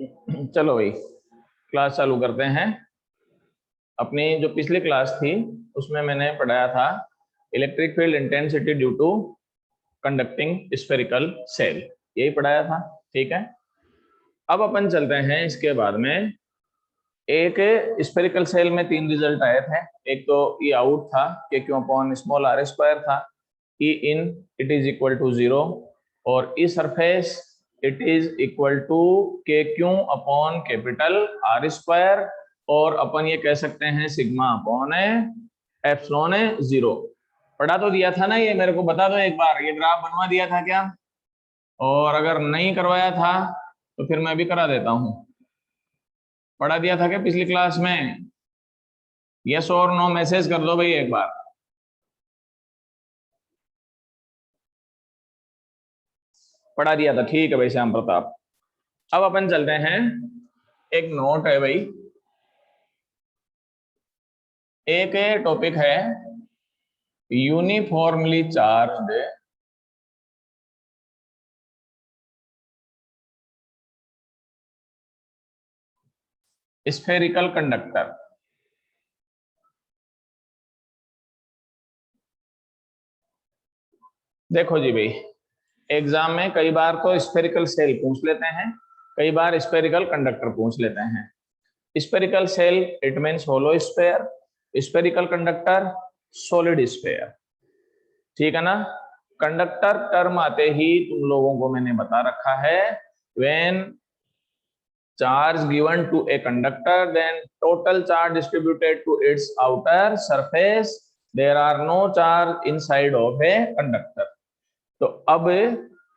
चलो भाई क्लास चालू करते हैं। अपनी जो पिछली क्लास थी उसमें मैंने पढ़ाया था electric field intensity due to conducting spherical shell, यही पढ़ाया था। ठीक है, अब अपन चलते हैं इसके बाद में। एक स्फेरिकल सेल में तीन रिजल्ट आए थे। एक तो ई आउट था K Q upon small R square था, E in it is equal to 0 और E surface it is equal to K Q upon capital R square, और अपन ये कह सकते हैं सिग्मा अपॉन एप्सिलॉन 0। पढ़ा तो दिया था ना, ये मेरे को बता दो एक बार, ये ग्राफ बनवा दिया था क्या? और अगर नहीं करवाया था तो फिर मैं भी करा देता हूँ। पढ़ा दिया था क्या पिछली क्लास में? यस और नो मैसेज कर दो भाई एक बार। पढ़ा दिया था, ठीक है भाई श्याम प्रताप। अब अपन चलते हैं, एक नोट है भाई, एक टॉपिक है यूनिफॉर्मली चार्ज्ड स्फेरिकल कंडक्टर। देखो जी भाई, एग्जाम में कई बार तो स्फेरिकल सेल पूछ लेते हैं, कई बार स्फेरिकल कंडक्टर पूछ लेते हैं। Spherical shell it means hollow sphere, spherical conductor solid sphere. ठीक है ना? कंडक्टर टर्म आते ही तुम लोगों को मैंने बता रखा है, when charge given to a conductor then total charge distributed to its outer surface, there are no charge inside of a conductor। तो अब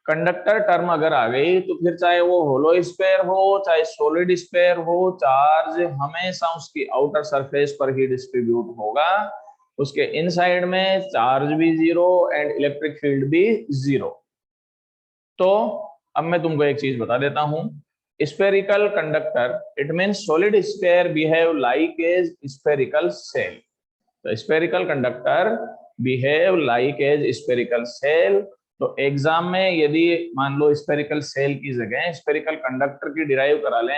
कंडक्टर टर्म अगर आ गई तो फिर चाहे वो होलो स्फेयर हो चाहे सॉलिड स्फेयर हो, चार्ज हमेशा उसकी आउटर सरफेस पर ही डिस्ट्रीब्यूट होगा, उसके इनसाइड में चार्ज भी जीरो एंड इलेक्ट्रिक फील्ड भी जीरो। तो अब मैं तुमको एक चीज बता देता हूं, spherical conductor it means solid sphere behave like as spherical shell. तो spherical conductor behave like as spherical shell. तो एग्जाम में यदि मान लो स्फेरिकल सेल की जगह स्फेरिकल कंडक्टर की डिराइव करा लें,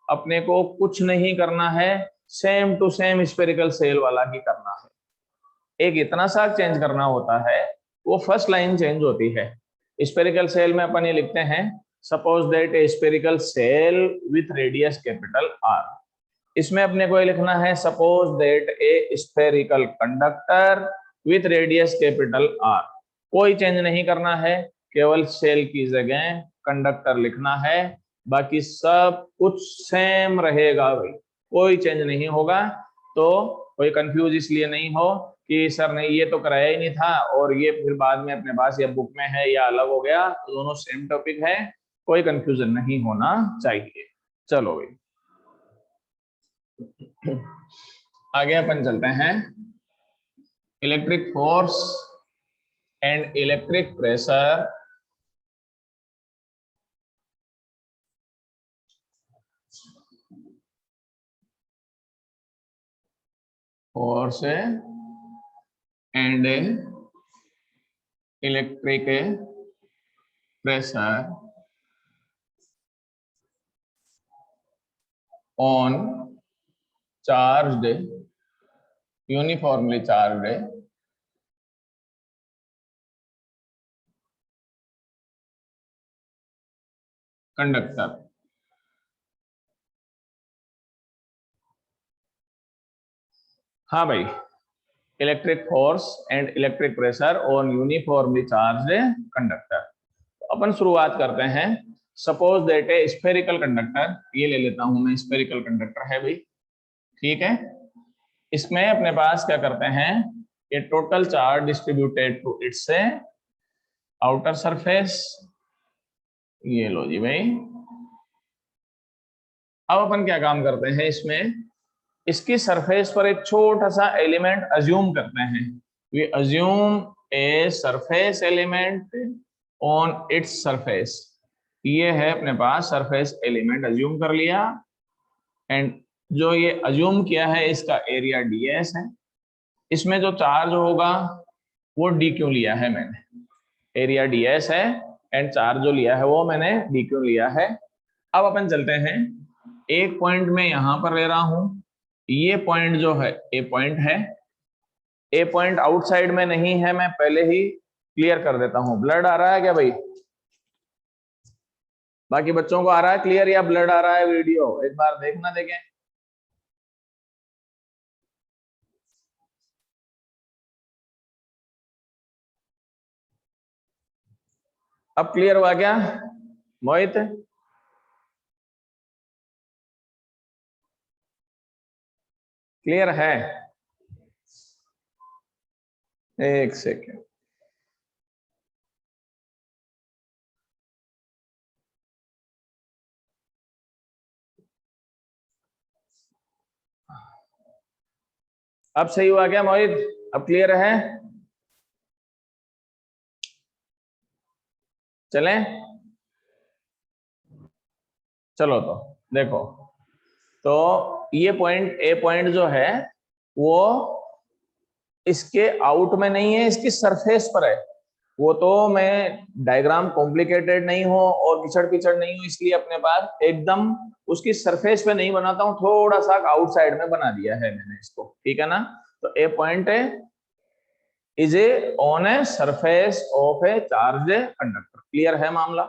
अपने को कुछ नहीं करना है, same to same spherical shell वाला ही करना है। एक इतना सा चेंज करना होता है, वो फर्स्ट लाइन चेंज होती है। स्फेरिकल सेल में अपन ये लिखते हैं, suppose that a spherical shell with radius capital R. इसमें अपने को ये लिखना है, suppose that a spherical conductor with radius capital R. कोई चेंज नहीं करना है, केवल सेल की जगह कंडक्टर लिखना है, बाकी सब कुछ सेम रहेगा भाई, कोई चेंज नहीं होगा। तो कोई कंफ्यूज इसलिए नहीं हो कि सर नहीं ये तो कराया ही नहीं था और ये फिर बाद में अपने पास या बुक में है या अलग हो गया, तो दोनों सेम टॉपिक है, कोई कंफ्यूजन नहीं होना चाहिए। चलो भाई आगे अपन चलते हैं। Electric force and electric pressure force and electric pressure on charged uniformly charged conductor. हाँ भाई, electric force and electric pressure on uniformly charged conductor. अपन शुरुआत करते हैं। Suppose that a spherical conductor, ये ले लेता हूं मैं, स्फेरिकल कंडक्टर है भाई। ठीक है, इसमें अपने पास क्या करते हैं, ये total charge distributed to its outer surface. ये लो जी भाई। अब अपन क्या काम करते हैं, इसमें इसकी सरफेस पर एक छोटा सा एलिमेंट अज्यूम करते हैं। We assume a surface element on its surface. ये है अपने पास सरफेस एलिमेंट अज्यूम कर लिया, एंड जो ये अज्यूम किया है इसका एरिया ds है। इसमें जो चार्ज होगा वो डी क्यू लिया है मैंने, एरिया ds है एंड चार्ज जो लिया है वो मैंने डी क्यू लिया है। अब अपन चलते हैं, एक पॉइंट में यहां पर ले रहा हूं, ये पॉइंट जो है ए पॉइंट है, ए पॉइंट आउटसाइड में नहीं है, मैं पहले ही क्लियर कर देता हूं। ब्लड आ रहा है क्या भाई? बाकी बच्चों को आ रहा है क्लियर या ब्लड आ रहा है? वीडियो एक बार देखना, देखें। अब क्लियर हुआ क्या मोहित? क्लियर है? एक सेकेंड। अब सही हुआ क्या मोहित? अब क्लियर है? चलें? चलो तो देखो, तो ये पॉइंट ए पॉइंट जो है वो इसके आउट में नहीं है, इसकी सरफेस पर है। वो तो मैं डायग्राम कॉम्प्लिकेटेड नहीं हो और पिछड़ पिछड़ नहीं हो, इसलिए अपने पास एकदम उसकी सरफेस पे नहीं बनाता हूं, थोड़ा सा आउटसाइड में बना दिया है मैंने इसको, ठीक है ना। तो ए पॉइंट है is a on a surface of A charge conductor. Clear है मामला?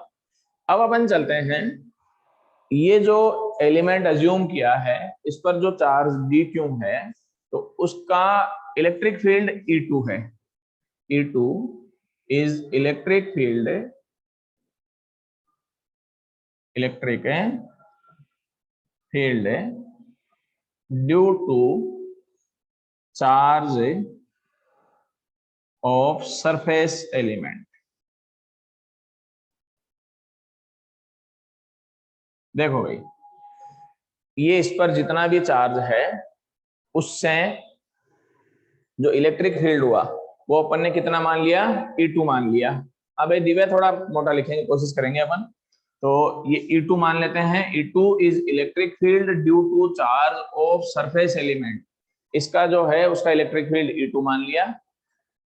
अब अपन चलते हैं, ये जो एलिमेंट अज्यूम किया है इस पर जो चार्ज डी क्यू है, तो उसका इलेक्ट्रिक फील्ड E2 है। E2 is electric field, electric field due to charge of surface element. देखो भाई, ये इस पर जितना भी चार्ज है उससे जो इलेक्ट्रिक फील्ड हुआ वो अपन ने कितना मान लिया? E2 मान लिया। अब ये दिव्या थोड़ा मोटा लिखेंगे, कोशिश करेंगे अपन। तो ये E2 मान लेते हैं। E2 is electric field due to charge of surface element. इसका जो है उसका इलेक्ट्रिक फील्ड E2 मान लिया।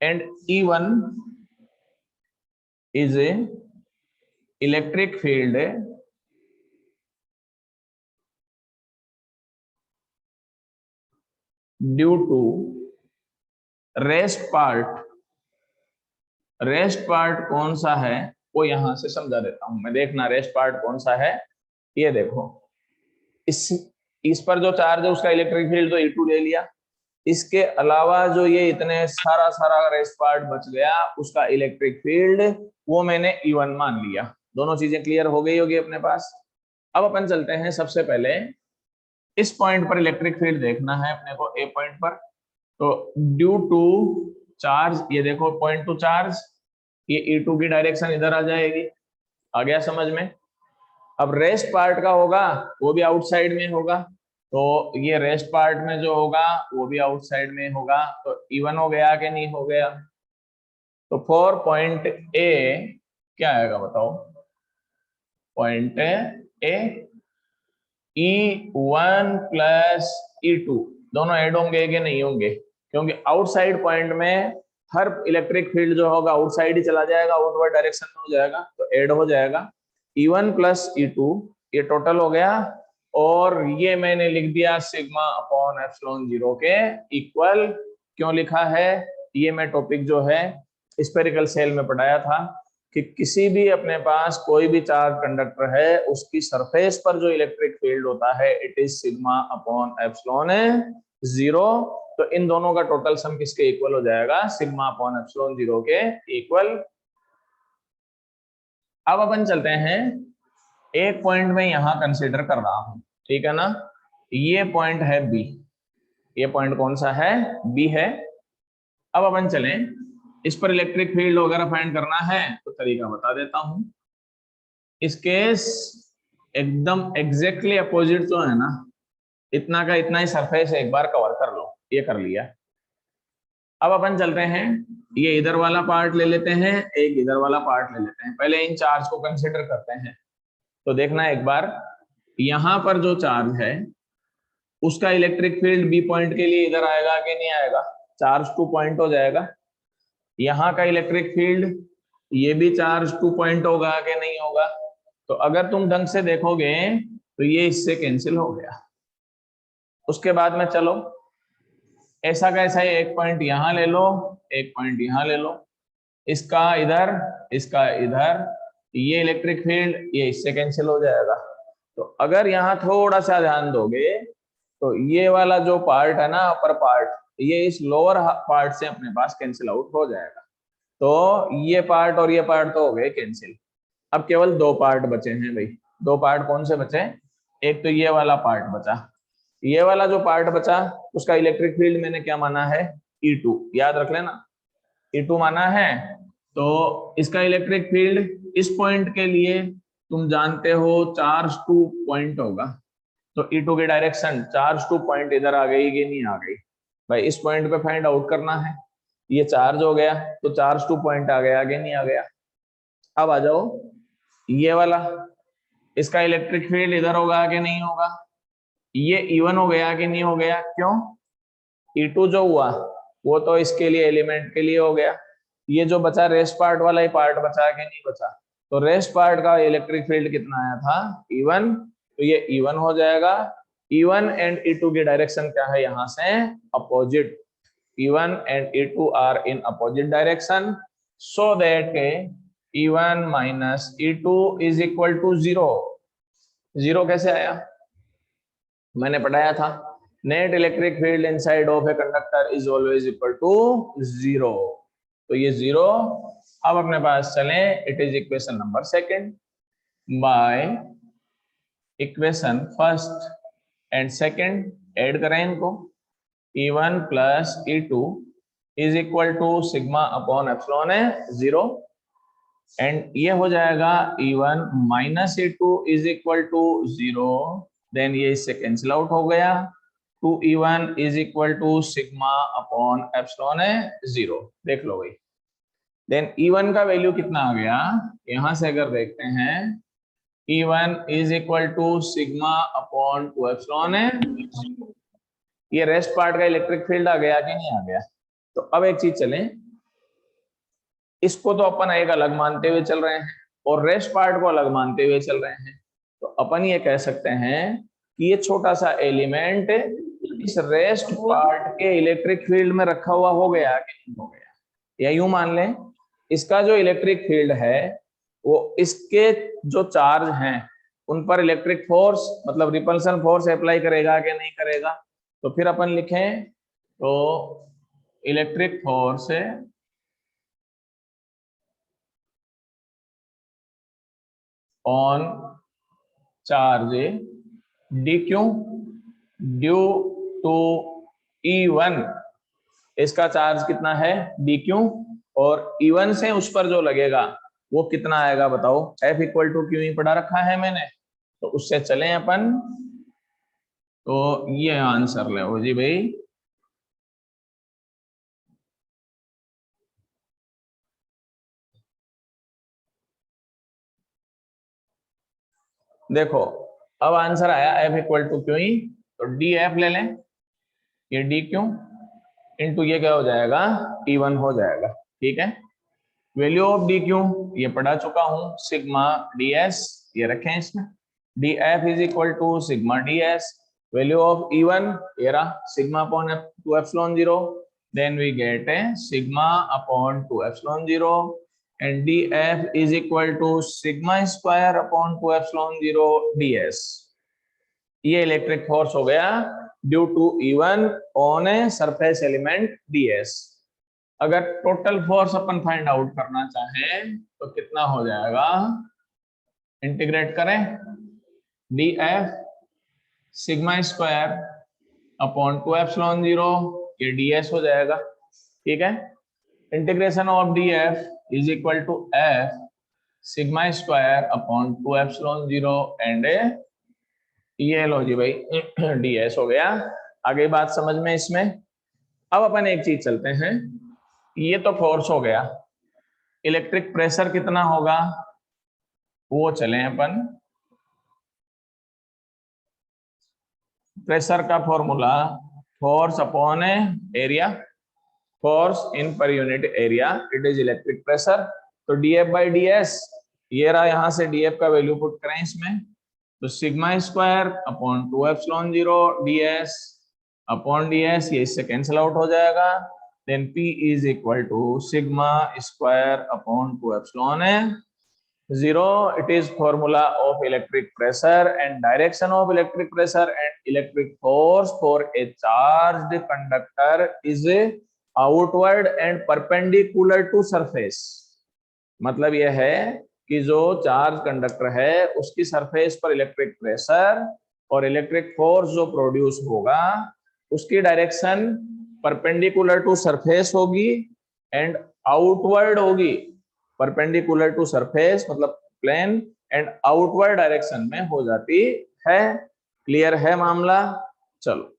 And E1 is a electric field due to rest part. Rest part कौन सा है वो यहां से समझा देता हूं मैं, देखना रेस्ट पार्ट कौन सा है। ये देखो, इस पर जो चार्ज है उसका इलेक्ट्रिक फील्ड तो E2 ले लिया, इसके अलावा जो ये इतने सारा सारा रेस्ट पार्ट बच गया उसका इलेक्ट्रिक फील्ड वो मैंने E1 मान लिया। दोनों चीजें क्लियर हो गई होगी अपने पास। अब अपन चलते हैं, सबसे पहले इस पॉइंट पर इलेक्ट्रिक फील्ड देखना है अपने को, ए पॉइंट पर। तो ड्यू टू चार्ज, ये देखो पॉइंट टू चार्ज, ये E2 की डायरेक्शन इधर आ जाएगी। आ गया समझ में? अब रेस्ट पार्ट का होगा वो भी आउटसाइड में होगा, तो ये रेस्ट पार्ट में जो होगा वो भी आउटसाइड में होगा। तो E1 हो गया कि नहीं हो गया? तो फॉर पॉइंट ए क्या आएगा बताओ? Point A E1 plus E2 दोनों ऐड होंगे कि नहीं होंगे? क्योंकि आउटसाइड पॉइंट में हर इलेक्ट्रिक फील्ड जो होगा आउटसाइड ही चला जाएगा, आउटवर्ड डायरेक्शन में हो जाएगा, तो ऐड हो जाएगा। E1 प्लस E2 ये टोटल हो गया, और ये मैंने लिख दिया सिग्मा अपॉन एप्सिलॉन जीरो के इक्वल। क्यों लिखा है? ये मैं टॉपिक जो है स्फेरिकल सेल में पढ़ाया था कि किसी भी अपने पास कोई भी चार्ज कंडक्टर है उसकी सरफेस पर जो इलेक्ट्रिक फील्ड होता है it is sigma upon epsilon zero. तो इन दोनों का टोटल सम किसके इक्वल हो जाएगा? सिग्मा अपॉन एप्सिलॉन जीरो के इक्वल। अब अपन चलते हैं, एक पॉइंट में यहां कंसीडर कर रहा हूं, ठीक है ना। ये पॉइंट है बी, ये पॉइंट कौन सा है? बी है। अब अपन चलें, इस पर इलेक्ट्रिक फील्ड वगैरह फाइंड करना है तो तरीका बता देता हूं। इसके एकदम एग्जैक्टली अपोजिट जो है ना, इतना का इतना ही सरफेस एक बार कवर कर लो, ये कर लिया। अब अपन चलते हैं, ये इधर वाला पार्ट ले लेते हैं, एक इधर वाला पार्ट ले लेते हैं। पहले इन चार्ज को कंसिडर करते हैं। तो देखना एक बार, यहां पर जो चार्ज है उसका इलेक्ट्रिक फील्ड बी पॉइंट के लिए इधर आएगा कि नहीं आएगा? चार्ज 2 पॉइंट हो जाएगा। यहाँ का इलेक्ट्रिक फील्ड ये भी चार्ज 2 पॉइंट होगा कि नहीं होगा? तो अगर तुम ढंग से देखोगे तो ये इससे कैंसिल हो गया। उसके बाद में चलो ऐसा कैसा है, एक पॉइंट यहां ले लो, एक पॉइंट यहां ले लो, इसका इधर, इसका इधर, ये इलेक्ट्रिक फील्ड ये इससे कैंसिल हो जाएगा। तो अगर यहाँ थोड़ा सा ध्यान दोगे तो ये वाला जो पार्ट है ना, अपर पार्ट, ये इस लोअर पार्ट से अपने पास कैंसिल आउट हो जाएगा। तो ये पार्ट और ये पार्ट तो हो गए कैंसिल। अब केवल दो पार्ट बचे हैं भाई। दो पार्ट कौन से बचे? एक तो ये वाला पार्ट बचा। ये वाला जो पार्ट बचा उसका इलेक्ट्रिक फील्ड मैंने क्या माना है? E2, याद रख लेना, E2 माना है। तो इसका इलेक्ट्रिक फील्ड इस पॉइंट के लिए तुम जानते हो चार्ज टू पॉइंट होगा। तो E2 की डायरेक्शन चार्ज टू पॉइंट इधर आ गई कि नहीं आ गई? भाई इस पॉइंट पे फाइंड आउट करना है। ये चार्ज हो गया तो चार्ज टू पॉइंट आ गया, आगे नहीं आ गया? अब आ जाओ ये वाला, इसका इलेक्ट्रिक फील्ड इधर होगा कि नहीं होगा? ये E1 हो गया कि नहीं हो गया? क्यों? E2 जो हुआ वो तो इसके लिए एलिमेंट के लिए हो गया। ये जो बचा रेस्ट पार्ट वाला ही पार्ट बचा कि नहीं बचा? तो रेस्ट पार्ट का इलेक्ट्रिक फील्ड कितना आया था? E1। तो ये E1 हो जाएगा। E1 एंड E2 की डायरेक्शन क्या है यहां से? Opposite. E1 and E2 are in opposite direction, so that E1 minus E2 is equal to 0। 0 कैसे आया? मैंने पढ़ाया था, net electric field inside of a conductor is always equal to 0। तो ये 0। अब अपने पास चले, it is equation number second. By equation first and second add करें इनको। E1 plus E2 is equal to sigma upon epsilon है 0। And ये हो जाएगा E1 minus E2 is equal to 0। Then ये इससे कैंसिल आउट हो गया। 2E1 is equal to sigma upon epsilon है 0। देख लो भाई। देन E1 का वैल्यू कितना आ गया? यहां से अगर देखते हैं, E1 is equal to sigma upon 2 epsilon है। ये रेस्ट पार्ट का इलेक्ट्रिक फील्ड आ गया कि नहीं आ गया? तो अब एक चीज चलें, इसको तो अपन एक अलग मानते हुए चल रहे हैं और रेस्ट पार्ट को अलग मानते हुए चल रहे हैं। तो अपन ये कह सकते हैं कि ये छोटा सा एलिमेंट इस रेस्ट पार्ट के इलेक्ट्रिक फील्ड में रखा हुआ हो गया कि नहीं हो गया? या यूं मान लें, इसका जो इलेक्ट्रिक फील्ड है वो इसके जो चार्ज हैं उन पर इलेक्ट्रिक फोर्स मतलब रिपल्सन फोर्स अप्लाई करेगा कि नहीं करेगा? तो फिर अपन लिखें तो electric force on charge DQ due to E1। इसका चार्ज कितना है? DQ। और E1 से उस पर जो लगेगा वो कितना आएगा बताओ? F इक्वल टू क्यू ही पढ़ा रखा है मैंने, तो उससे चलें अपन। तो ये आंसर ले जी भाई। देखो अब आंसर आया F इक्वल टू क्यू ही, तो DF ले लें, ये DQ इंटू ये क्या हो जाएगा? E1 हो जाएगा। ठीक है, वैल्यू ऑफ DQ ये पढ़ा चुका हूं, सिग्मा DS ये रखें इसमें। DF is equal to sigma DS। Value of E1 ये रहा sigma upon 2 epsilon 0। Then we get a sigma upon 2 epsilon 0 and DF is equal to sigma square upon 2 epsilon 0 ds। ये electric force हो गया due to E1 on a surface element DS। अगर total force अपन find out करना चाहें तो कितना हो जाएगा? इंटीग्रेट करें, DF sigma square upon 2 epsilon 0 ये DS हो जाएगा। ठीक है, integration of DF is equal to F sigma square upon 2 epsilon 0 and ये लो जी भाई DS हो गया। आगे बात समझ में इसमें। अब अपन एक चीज चलते हैं, ये तो फोर्स हो गया, इलेक्ट्रिक प्रेशर कितना होगा वो चलें अपन। प्रेशर का formula force upon area, force in per unit area, it is electric pressure. तो DF बाई DS ये रहा, यहां से df का वैल्यू पुट करें इसमें, तो sigma square upon 2 epsilon 0 ds upon ds, ये इससे कैंसिल आउट हो जाएगा। Then p is equal to sigma square upon 2 epsilon 0। it is formula of electric pressure and direction of electric pressure and electric force for a charged conductor is outward and perpendicular to surface। मतलब यह है कि जो charge conductor है उसकी surface पर electric pressure और electric force जो प्रोड्यूस होगा उसकी डायरेक्शन परपेंडिकुलर टू सरफेस होगी एंड आउटवर्ड होगी। परपेंडिकुलर टू सरफेस मतलब प्लेन एंड आउटवर्ड डायरेक्शन में हो जाती है। क्लियर है मामला? चलो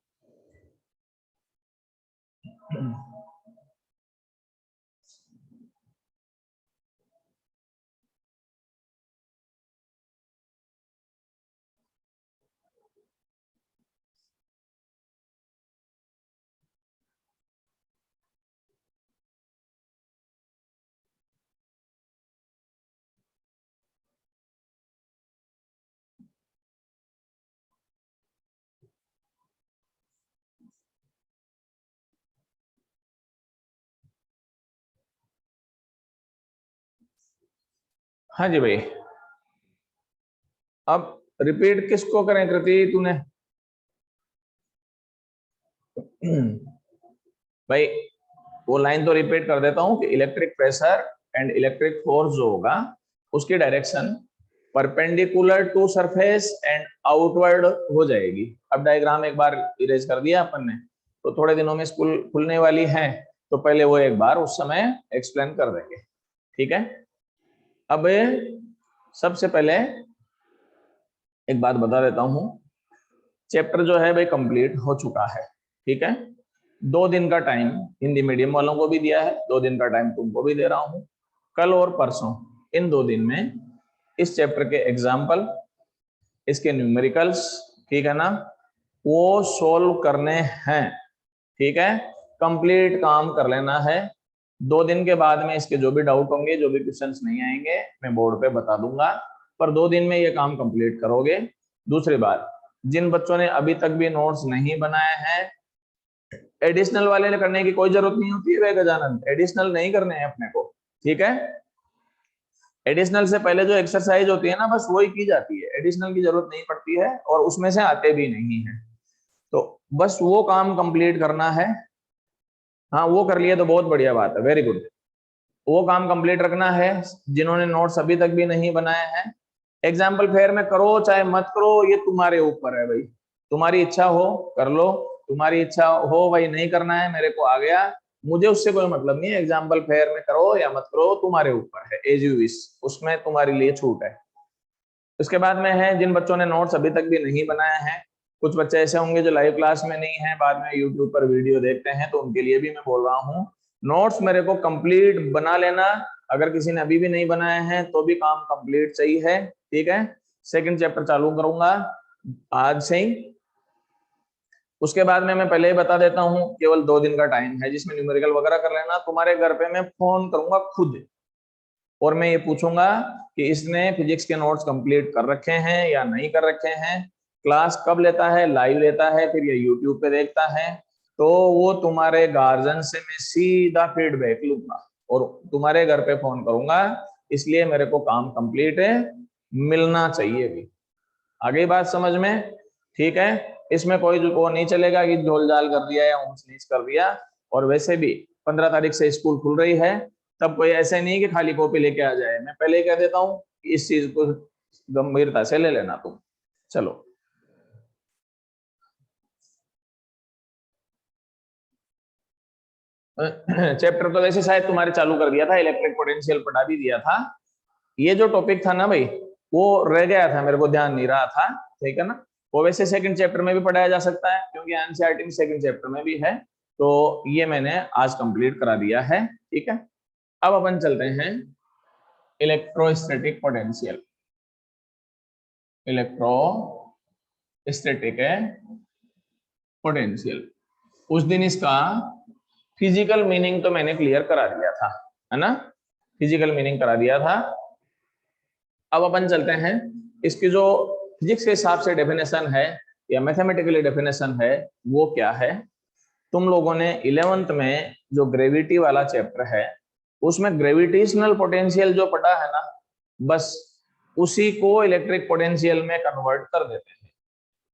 हाँ जी भाई, अब रिपीट किसको करें कृति तूने? भाई वो लाइन तो रिपीट कर देता हूं कि electric pressure and electric force जो होगा उसकी direction perpendicular to surface and outward हो जाएगी। अब डायग्राम एक बार इरेज कर दिया अपन ने, तो थोड़े दिनों में स्कूल खुलने वाली है तो पहले वो एक बार उस समय एक्सप्लेन कर देंगे। ठीक है, अब सबसे पहले एक बात बता देता हूं, चैप्टर जो है भाई कंप्लीट हो चुका है। ठीक है, 2 दिन का टाइम हिंदी मीडियम वालों को भी दिया है, 2 दिन का टाइम तुमको भी दे रहा हूं। कल और परसों इन 2 दिन में इस चैप्टर के एग्जाम्पल, इसके न्यूमेरिकल्स, ठीक है ना, वो सोल्व करने हैं। ठीक है, कंप्लीट काम कर लेना है। 2 दिन के बाद में इसके जो भी डाउट होंगे, जो भी क्वेश्चंस नहीं आएंगे, मैं बोर्ड पे बता दूंगा, पर 2 दिन में ये काम कंप्लीट करोगे। दूसरी बात, जिन बच्चों ने अभी तक भी नोट्स नहीं बनाए हैं, एडिशनल वाले करने की कोई जरूरत नहीं होती है गजानंद, एडिशनल नहीं करने हैं अपने को। ठीक है, एडिशनल से पहले जो एक्सरसाइज होती है ना बस वही की जाती है, एडिशनल की जरूरत नहीं पड़ती है और उसमें से आते भी नहीं है, तो बस वो काम कंप्लीट करना है। हाँ वो कर लिए तो बहुत बढ़िया बात है, वेरी गुड। वो काम कंप्लीट रखना है। जिन्होंने नोट्स अभी तक भी नहीं बनाए हैं, एग्जाम्पल फेयर में करो चाहे मत करो, ये तुम्हारे ऊपर है भाई। तुम्हारी इच्छा हो कर लो, तुम्हारी इच्छा हो भाई नहीं करना है, मेरे को आ गया, मुझे उससे कोई मतलब नहीं है। एग्जाम्पल फेयर में करो या मत करो तुम्हारे ऊपर है, एज यू विश, उसमें तुम्हारे लिए छूट है। उसके बाद में है जिन बच्चों ने नोट्स अभी तक भी नहीं बनाए हैं, कुछ बच्चे ऐसे होंगे जो लाइव क्लास में नहीं है, बाद में यूट्यूब पर वीडियो देखते हैं, तो उनके लिए भी मैं बोल रहा हूँ नोट्स मेरे को कंप्लीट बना लेना। अगर किसी ने अभी भी नहीं बनाए हैं तो भी काम कंप्लीट चाहिए है। ठीक है, सेकंड चैप्टर चालू करूंगा आज से ही। उसके बाद में मैं पहले ही बता देता हूँ, केवल 2 दिन का टाइम है जिसमें न्यूमेरिकल वगैरह कर लेना। तुम्हारे घर पे मैं फोन करूंगा खुद और मैं ये पूछूंगा कि इसने फिजिक्स के नोट्स कंप्लीट कर रखे हैं या नहीं कर रखे हैं, क्लास कब लेता है, लाइव लेता है फिर ये यूट्यूब पे देखता है, तो वो तुम्हारे गार्जियन से मैं सीधा फीडबैक लूंगा और तुम्हारे घर पे फोन करूंगा। इसलिए मेरे को काम कंप्लीट है, मिलना चाहिए भी। आगे बात समझ में? ठीक है, इसमें कोई वो नहीं चलेगा कि झोल झाल कर दिया या ऊंच नीच कर दिया। और वैसे भी 15 तारीख से स्कूल खुल रही है, तब कोई ऐसे नहीं कि खाली कॉपी लेके आ जाए। मैं पहले ही कह देता हूँ इस चीज को गंभीरता से ले लेना तुम। चलो चैप्टर तो वैसे शायद तुम्हारे चालू कर दिया था, इलेक्ट्रिक पोटेंशियल पढ़ा भी दिया था। ये जो टॉपिक था ना भाई, वो रह गया था, मेरे को ध्यान नहीं रहा था। ठीक है ना, वो वैसे सेकंड चैप्टर में भी पढ़ाया जा सकता है क्योंकि एनसीईआरटी में सेकंड चैप्टर में भी है, तो ये मैंने आज कंप्लीट करा दिया है। ठीक है, अब अपन चलते हैं इलेक्ट्रोस्टैटिक पोटेंशियल। इलेक्ट्रोस्टैटिक है पोटेंशियल, उस दिन इसका फिजिकल मीनिंग तो मैंने क्लियर करा दिया था, है ना, फिजिकल मीनिंग करा दिया था। अब अपन चलते हैं, इसकी जो फिजिक्स के हिसाब से डेफिनेशन है या मैथमेटिकली डेफिनेशन है वो क्या है। तुम लोगों ने 11th में जो ग्रेविटी वाला चैप्टर है उसमें ग्रेविटेशनल पोटेंशियल जो पढ़ा है ना, बस उसी को इलेक्ट्रिक पोटेंशियल में कन्वर्ट कर देते हैं।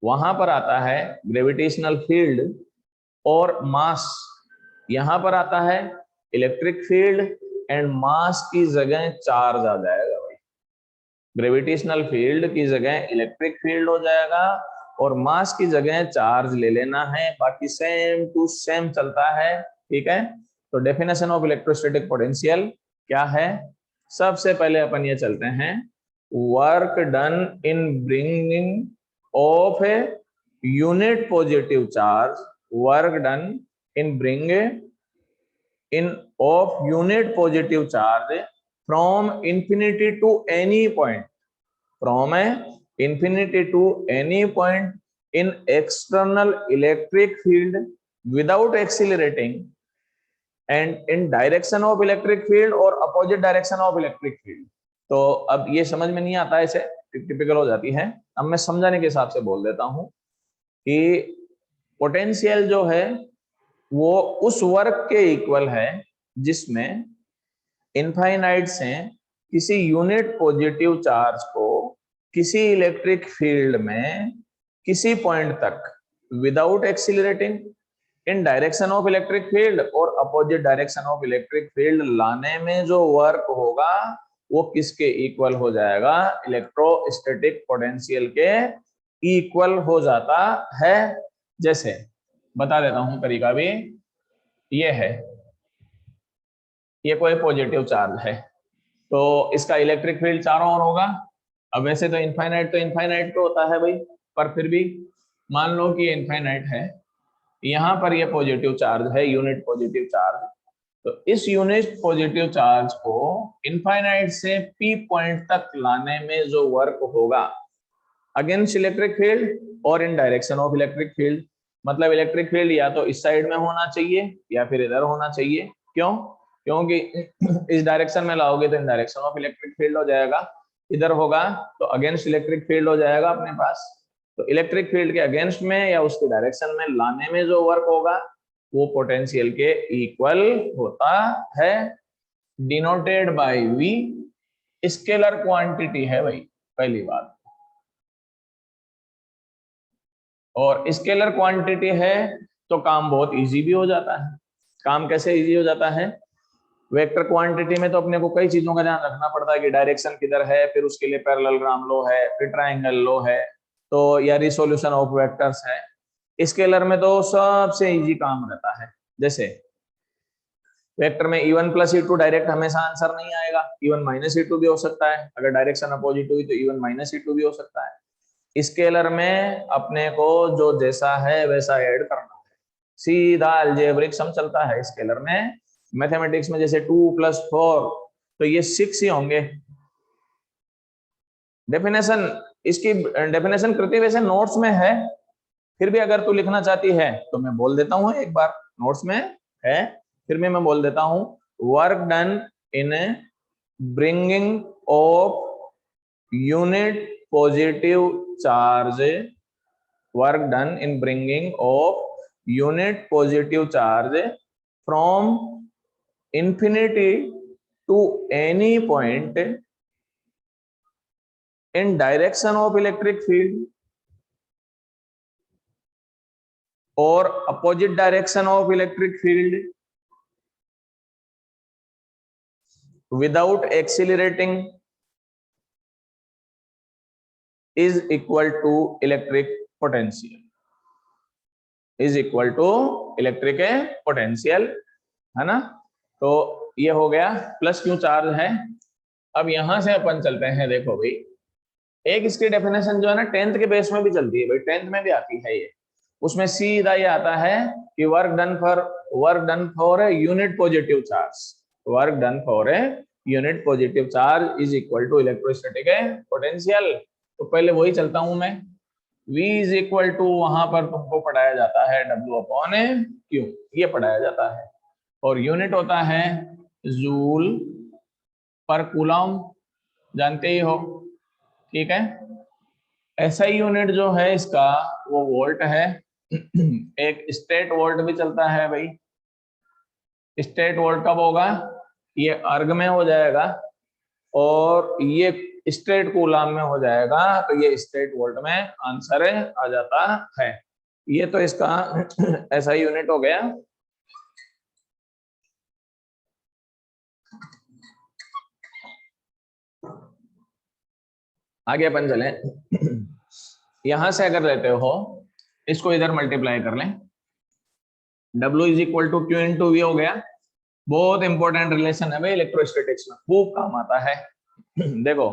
वहां पर आता है ग्रेविटेशनल फील्ड और मास, यहां पर आता है इलेक्ट्रिक फील्ड एंड मास की जगह चार्ज आ जाएगा भाई। ग्रेविटेशनल फील्ड की जगह इलेक्ट्रिक फील्ड हो जाएगा और मास की जगह चार्ज ले लेना है, बाकी सेम टू सेम चलता है। ठीक है, तो डेफिनेशन ऑफ इलेक्ट्रोस्टैटिक पोटेंशियल क्या है। सबसे पहले अपन ये चलते हैं, work done in bringing of A unit positive charge, work done in bringing in of unit positive charge from infinity to any point, from a infinity to any point in external electric field without accelerating and in direction of electric field or opposite direction of electric field। तो अब ये समझ में नहीं आता, ऐसे typical हो जाती है। अब मैं समझाने के हिसाब से बोल देता हूं कि पोटेंशियल जो है वो उस वर्क के इक्वल है जिसमें इनफाइनाइट से किसी यूनिट पॉजिटिव चार्ज को किसी इलेक्ट्रिक फील्ड में किसी पॉइंट तक without accelerating in direction of electric field और opposite direction of electric field लाने में जो वर्क होगा वो किसके इक्वल हो जाएगा, इलेक्ट्रोस्टैटिक पोटेंशियल के इक्वल हो जाता है। जैसे बता देता हूं तरीका भी, ये है, ये कोई पॉजिटिव चार्ज है तो इसका इलेक्ट्रिक फील्ड चारों ओर होगा। अब वैसे तो इनफाइनाइट पे होता है भाई, पर फिर भी मान लो कि इनफाइनाइट है, यहां पर ये पॉजिटिव चार्ज है, यूनिट पॉजिटिव चार्ज। तो इस यूनिट पॉजिटिव चार्ज को इनफाइनाइट से पी पॉइंट तक लाने में जो वर्क होगा अगेंस्ट इलेक्ट्रिक फील्ड और इन डायरेक्शन ऑफ इलेक्ट्रिक फील्ड, मतलब इलेक्ट्रिक फील्ड या तो इस साइड में होना चाहिए या फिर इधर होना चाहिए। क्यों? क्योंकि इस डायरेक्शन में लाओगे तो इन डायरेक्शन ऑफ इलेक्ट्रिक फील्ड हो जाएगा, इधर होगा तो अगेंस्ट इलेक्ट्रिक फील्ड हो जाएगा अपने पास। तो इलेक्ट्रिक फील्ड के अगेंस्ट में या उसके डायरेक्शन में लाने में जो वर्क होगा वो पोटेंशियल के इक्वल होता है, denoted by V. Scalar quantity है भाई पहली बात, और स्केलर क्वांटिटी है तो काम बहुत इजी भी हो जाता है। काम कैसे इजी हो जाता है, वेक्टर क्वांटिटी में तो अपने को कई चीजों का ध्यान रखना पड़ता है कि डायरेक्शन किधर है, फिर उसके लिए पैरेललोग्राम लो है, फिर ट्रायंगल लो है, तो या रिसोल्यूशन ऑफ वेक्टर्स है। स्केलर में तो सबसे इजी काम रहता है। जैसे वेक्टर में e1 प्लस e2 डायरेक्ट हमेशा आंसर नहीं आएगा, e1 माइनस e2 भी हो सकता है, अगर डायरेक्शन अपोजिट हुई तो e1 माइनस e2 भी हो सकता है। स्केलर में अपने को जो जैसा है वैसा ऐड करना है, सीधा अलजेब्रिक सम चलता है स्केलर में। मैथमेटिक्स में जैसे 2 + 4 तो ये 6 ही होंगे। डेफिनेशन, इसकी डेफिनेशन कृति वैसे नोट्स में है, फिर भी अगर तू लिखना चाहती है तो मैं बोल देता हूं एक बार, नोट्स में है फिर भी मैं बोल देता हूं। Work done in bringing of unit positive charge, work done in bringing of unit positive charge from infinity to any point in direction of electric field or opposite direction of electric field without accelerating is equal to electric potential, is equal to electric potential, है ना। तो ये हो गया plus Q charge है। अब यहां से अपन चलते हैं, देखो भाई एक इसकी डेफिनेशन जो है ना 10th के बेस में भी चलती है भाई, 10th में भी आती है ये। उसमें सीधा ये आता है कि work done for a unit positive charge, work done for a unit positive charge is equal to electrostatic potential. तो पहले वही चलता हूं मैं, V इज इक्वल टू, वहां पर तुमको पढ़ाया जाता है W/Q, ये पढ़ाया जाता है, और यूनिट होता है जूल पर कूलम, जानते ही हो। ठीक है। एसआई यूनिट जो है इसका वो वोल्ट है। एक स्टेट वोल्ट भी चलता है भाई। स्टेट वोल्ट कब होगा? ये अर्ग में हो जाएगा और ये स्टेट कूलाम में हो जाएगा, तो ये स्टेट वोल्ट में आंसर आ जाता है। ये तो इसका एसआई यूनिट हो गया। आगे अपन चले। यहां से अगर लेते हो इसको इधर मल्टीप्लाई कर लें, W is equal to Q into V हो गया। बहुत इंपॉर्टेंट रिलेशन है भाई, इलेक्ट्रोस्टैटिक्स में खूब काम आता है। देखो,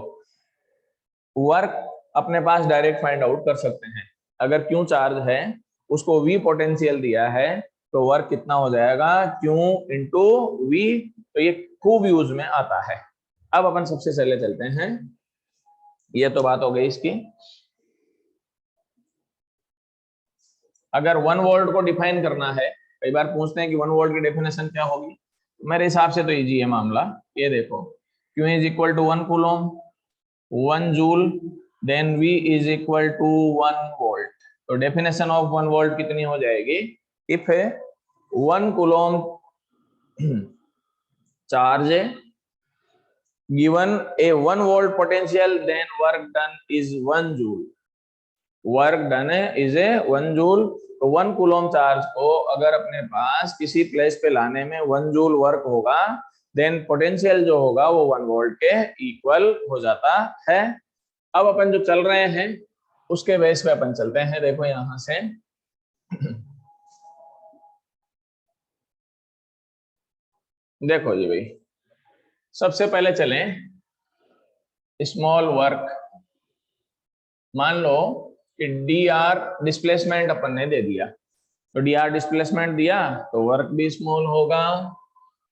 वर्क अपने पास डायरेक्ट फाइंड आउट कर सकते हैं। अगर क्यू चार्ज है, उसको वी पोटेंशियल दिया है, तो वर्क कितना हो जाएगा? Q into V. तो ये खूब यूज में आता है। अब अपन सबसे पहले चलते हैं, ये तो बात हो गई इसकी। अगर 1 वोल्ट को डिफाइन करना है, कई बार पूछते हैं कि 1 वोल्ट की डेफिनेशन क्या होगी। मेरे हिसाब से तो इजी है मामला। ये देखो, Q is equal to 1 coulomb, 1 joule, then V is equal to 1 volt. तो डेफिनेशन ऑफ 1 वोल्ट कितनी हो जाएगी? If 1 coulomb charge given a 1 volt potential, then work done is 1 joule. Work done is a 1 joule. तो 1 coulomb charge को अगर अपने पास किसी place पे लाने में 1 जूल वर्क होगा, देन पोटेंशियल जो होगा वो 1 वोल्ट के इक्वल हो जाता है। अब अपन जो चल रहे हैं उसके बेस पे अपन चलते हैं। देखो यहां से देखो जी भाई, सबसे पहले चलें स्मॉल वर्क। मान लो कि डी आर डिस्प्लेसमेंट अपन ने दे दिया, तो डी आर डिस्प्लेसमेंट दिया तो वर्क भी स्मॉल होगा।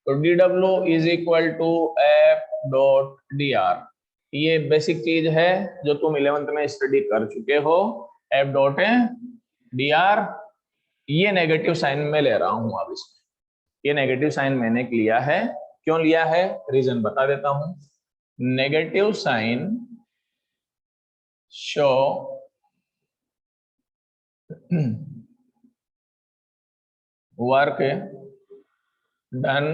तो D W is equal to F dot D R. ये बेसिक चीज है जो तुम 11th में स्टडी कर चुके हो। F dot D R. ये नेगेटिव साइन में ले रहा हूं अब इसमें। ये नेगेटिव साइन मैंने लिया है। क्यों लिया है, रीजन बता देता हूं। Negative sign show work done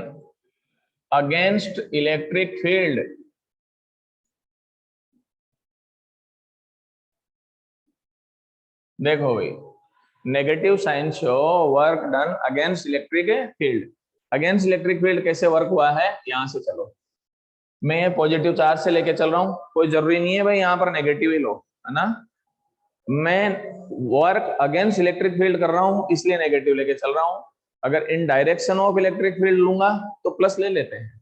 against electric field. देखो भाई, negative sign show work done against electric field. Against electric field कैसे वर्क हुआ है, यहां से चलो। मैं ये पॉजिटिव चार्ज से लेके चल रहा हूं, कोई जरूरी नहीं है भाई यहां पर नेगेटिव ही लो, है ना। मैं वर्क अगेंस्ट इलेक्ट्रिक फील्ड कर रहा हूं इसलिए नेगेटिव लेके चल रहा हूं। अगर इन डायरेक्शन ऑफ इलेक्ट्रिक फील्ड लूंगा तो प्लस ले लेते हैं,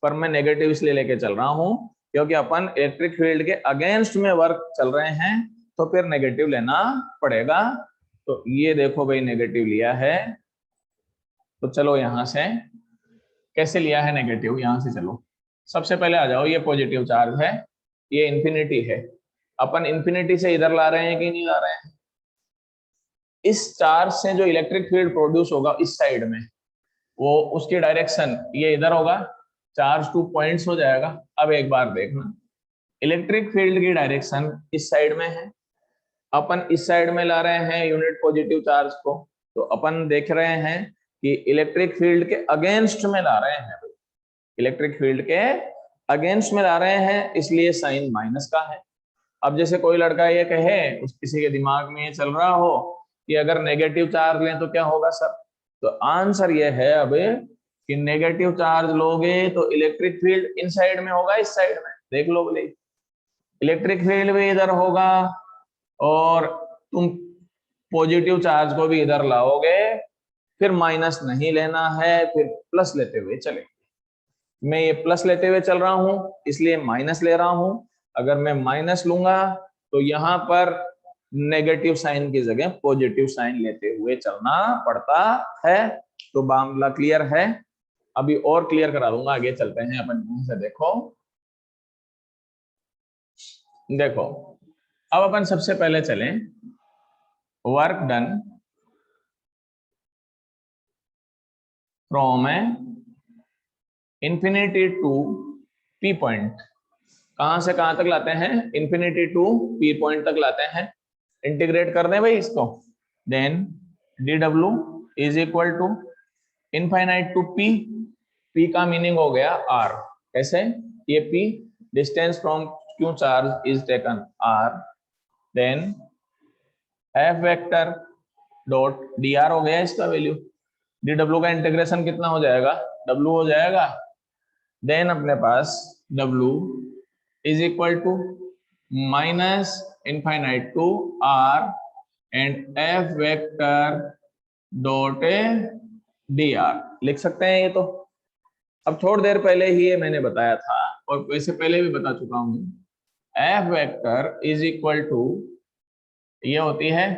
पर मैं नेगेटिव इसलिए लेके चल रहा हूं क्योंकि अपन इलेक्ट्रिक फील्ड के अगेंस्ट में वर्क चल रहे हैं, तो फिर नेगेटिव लेना पड़ेगा। तो ये देखो भाई नेगेटिव लिया है। तो चलो यहां से कैसे लिया है नेगेटिव, यहां से चलो। सबसे पहले आ जाओ, ये पॉजिटिव चार्ज है, ये इंफिनिटी है। अपन इंफिनिटी से इधर ला रहे हैं कि नहीं ला रहे हैं? इस चार्ज से जो इलेक्ट्रिक फील्ड प्रोड्यूस होगा इस साइड में, वो उसकी डायरेक्शन ये इधर होगा, चार्ज 2 पॉइंट्स हो जाएगा। अब एक बार देखना, इलेक्ट्रिक फील्ड की डायरेक्शन इस साइड में है, अपन इस साइड में ला रहे हैं यूनिट पॉजिटिव चार्ज को। तो अपन देख रहे हैं कि इलेक्ट्रिक फील्ड के अगेंस्ट में ला रहे हैं, इलेक्ट्रिक फील्ड के अगेंस्ट में ला रहे हैं, इसलिए साइन माइनस का है। अब जैसे कोई लड़का ये कहे, उस किसी के दिमाग में ये चल रहा हो कि अगर नेगेटिव चार्ज लें तो क्या होगा सर, तो आंसर ये है अब कि नेगेटिव चार्ज लोगे तो इलेक्ट्रिक फील्ड इन साइड में होगा, इस साइड में देख लो बोले, इलेक्ट्रिक फील्ड भी इधर होगा और तुम पॉजिटिव चार्ज को भी इधर लाओगे। फिर माइनस नहीं लेना है, फिर प्लस लेते हुए चले। मैं ये प्लस लेते हुए चल रहा हूं इसलिए माइनस ले रहा हूं। अगर मैं माइनस लूंगा तो यहां पर नेगेटिव साइन की जगह पॉजिटिव साइन लेते हुए चलना पड़ता है। तो मामला क्लियर है। अभी और क्लियर करा दूंगा, आगे चलते हैं अपन यहां से। देखो देखो, अब अपन सबसे पहले चलें work done from infinity to P point. कहां से कहां तक लाते हैं, इंफिनिटी टू पी पॉइंट तक लाते हैं, इंटीग्रेट कर दें भाई इसको, then D W is equal to infinite to P, P का मीनिंग हो गया आर, कैसे, ये P distance from Q charge is taken R, then F vector dot D R हो गया इसका वैल्यू, डी डब्ल्यू का इंटीग्रेशन कितना हो जाएगा, डब्ल्यू हो जाएगा, देन अपने पास W is equal to minus infinite to R and F vector dot D R लिख सकते हैं ये तो। अब थोड़ी देर पहले ही ये मैंने बताया था और वैसे पहले भी बता चुका हूं, F vector is equal to ये होती है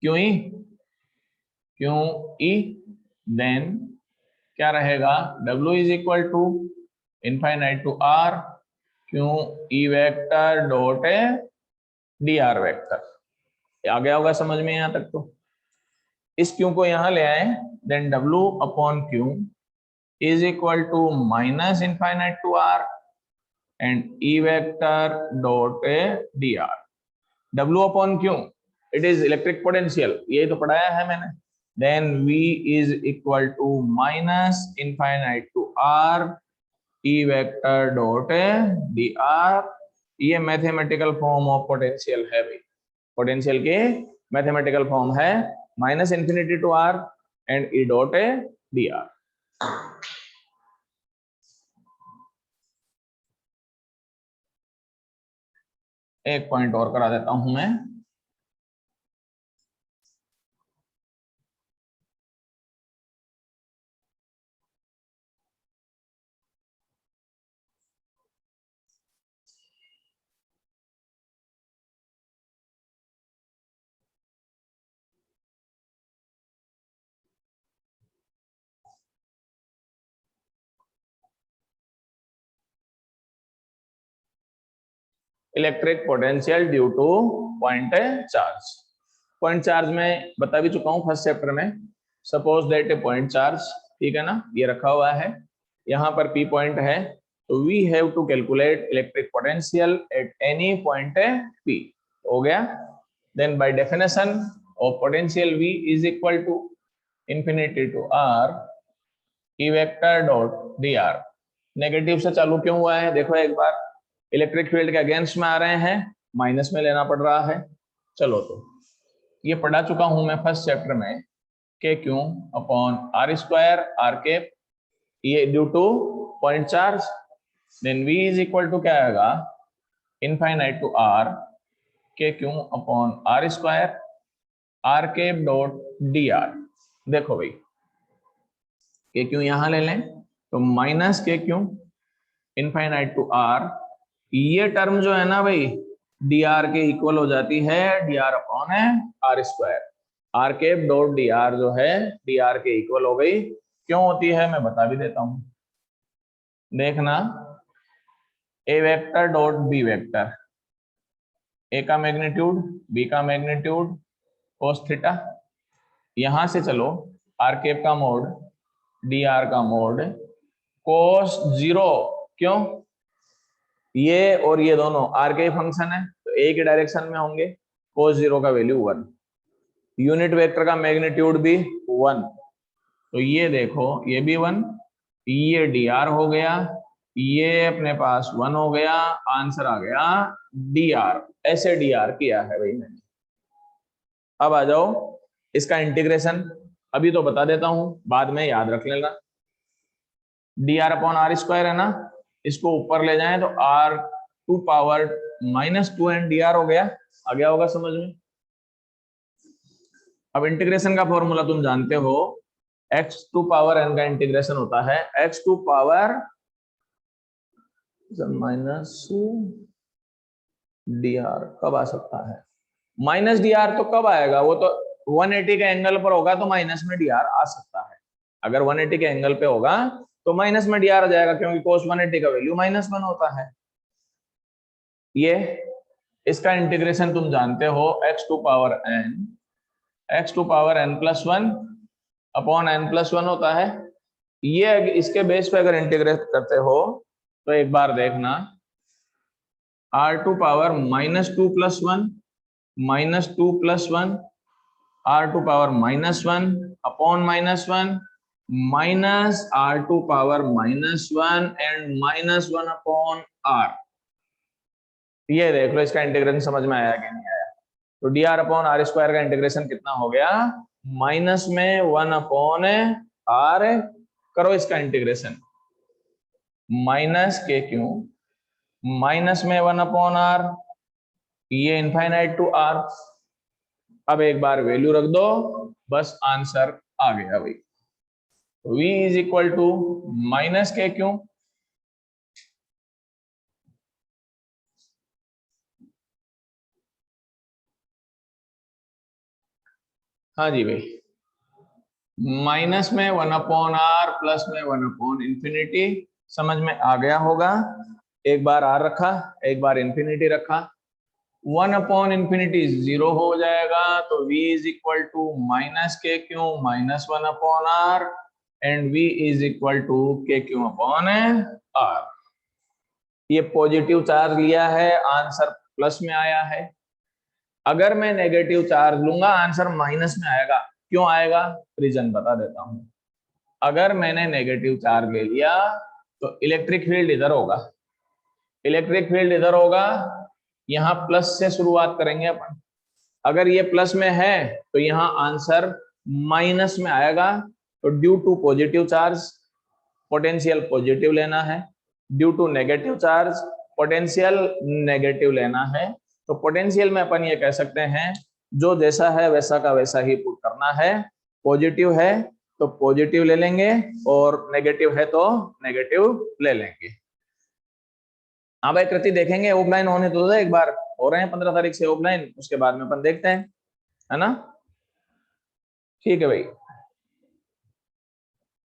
Q E, Q E, then क्या रहेगा, W is equal to infinite to R Q E vector dot D R vector. आ गया होगा समझ में यहां तक तो। इस क्यू को यहां ले आए, then W upon Q is equal to minus infinite to R and E vector dot D R. W upon Q it is electric potential, यही तो पढ़ाया है मैंने, then V is equal to minus infinite to R E vector dot dr। ये mathematical form of potential है भाई, potential के mathematical form है minus infinity to R and E dot dr। एक पॉइंट और करा देता हूं मैं, electric potential due to point charge. Point charge में बता भी चुका हूं फर्स्ट चैप्टर में। Suppose that a point charge, ठीक है ना, ये रखा हुआ है, यहाँ पर पी पॉइंट है, तो we have to calculate electric potential at any point P, हो गया। Then by definition of potential V is equal to infinity to R E vector dot D R. Negative से चालू क्यों हुआ है, देखो एक बार, इलेक्ट्रिक फील्ड के अगेंस्ट में आ रहे हैं, माइनस में लेना पड़ रहा है। चलो तो ये पढ़ा चुका हूं मैं फर्स्ट चैप्टर में, K Q upon R square R cap, ये due to point charge, then V is equal to क्या आएगा, infinite to R K Q upon R square R cap dot D R. देखो भाई के Q यहां ले लें तो minus K Q infinite to are, ये टर्म जो है ना भाई डी आर के इक्वल हो जाती है डी आर अपॉन है R square, R cap dot D R जो है डी आर के इक्वल हो गई। क्यों होती है मैं बता भी देता हूं, देखना, ए वेक्टर डॉट बी वेक्टर, ए का मैग्नीट्यूड बी का मैग्नीट्यूड कोस थीटा, यहां से चलो आर कैप का मोड डी आर का मोड कोस जीरो, क्यों, ये और ये दोनों आर के फंक्शन है तो एक ही डायरेक्शन में होंगे, कोस जीरो का वैल्यू 1, यूनिट वेक्टर का मैग्नीट्यूड भी 1, तो ये देखो ये भी 1, ये डी आर हो गया, ये अपने पास 1 हो गया, आंसर आ गया डी आर। ऐसे डी आर किया है भाई मैंने। अब आ जाओ इसका इंटीग्रेशन, अभी तो बता देता हूं, बाद में याद रख लेना। D R upon R square है ना, इसको ऊपर ले जाएं तो R to power minus two and D R हो गया, आ गया होगा समझ में। अब इंटीग्रेशन का फॉर्मूला तुम जानते हो, x टू पावर n का इंटीग्रेशन होता है x to power minus D R, कब आ सकता है माइनस डी आर, तो कब आएगा, वो तो 180 के एंगल पर होगा तो माइनस में डी आर आ सकता है, अगर 180 के एंगल पे होगा तो माइनस में डी आर आ जाएगा, क्योंकि कोस 180 का वैल्यू -1 होता है। ये इसका इंटीग्रेशन तुम जानते हो x to power n plus 1 upon n plus 1 होता है। ये इसके बेस पे अगर इंटीग्रेट करते हो तो एक बार देखना, R2 power -2 + 1 -2 + 1 R2 power -1 upon -1 minus R2 power -1 and -1 upon R। ये देख लो, इसका इंटीग्रेशन समझ में आया कि नहीं आया? तो dr अपॉन r स्क्वायर का इंटीग्रेशन कितना हो गया? माइनस में 1 अपॉन r, करो इसका integration, minus K Q minus में 1 अपॉन r, ये इनफाइनाइट टू r। अब एक बार वैल्यू रख दो, बस आंसर आ गया भाई। v is equal to minus K Q, हाँ जी भाई, माइनस में 1 अपॉन r प्लस में 1 अपॉन इंफिनिटी, समझ में आ गया होगा। एक बार r रखा, एक बार इंफिनिटी रखा, 1 अपॉन इंफिनिटी 0 हो जाएगा, तो v is equal to minus K Q minus 1 upon r and v is equal to K Q upon r। ये पॉजिटिव चार्ज लिया है, आंसर प्लस में आया है। अगर मैं नेगेटिव चार्ज लूंगा, आंसर माइनस में आएगा। क्यों आएगा? रीजन बता देता हूं। अगर मैंने नेगेटिव चार्ज ले लिया तो इलेक्ट्रिक फील्ड इधर होगा, इलेक्ट्रिक फील्ड इधर होगा, यहां प्लस से शुरुआत करेंगे अपन। अगर ये प्लस में है तो यहाँ आंसर माइनस में आएगा। तो due to positive charge potential positive लेना है, due to negative charge potential negative लेना है। तो पोटेंशियल में अपन ये कह सकते हैं, जो जैसा है वैसा का वैसा ही पुट करना है। पॉजिटिव है तो पॉजिटिव ले लेंगे और नेगेटिव है तो नेगेटिव ले लेंगे। हाँ भाई कृति, देखेंगे ऑफलाइन होने तो एक बार हो रहे हैं 15 तारीख से ऑफलाइन, उसके बाद में अपन देखते हैं, है ना? ठीक है भाई।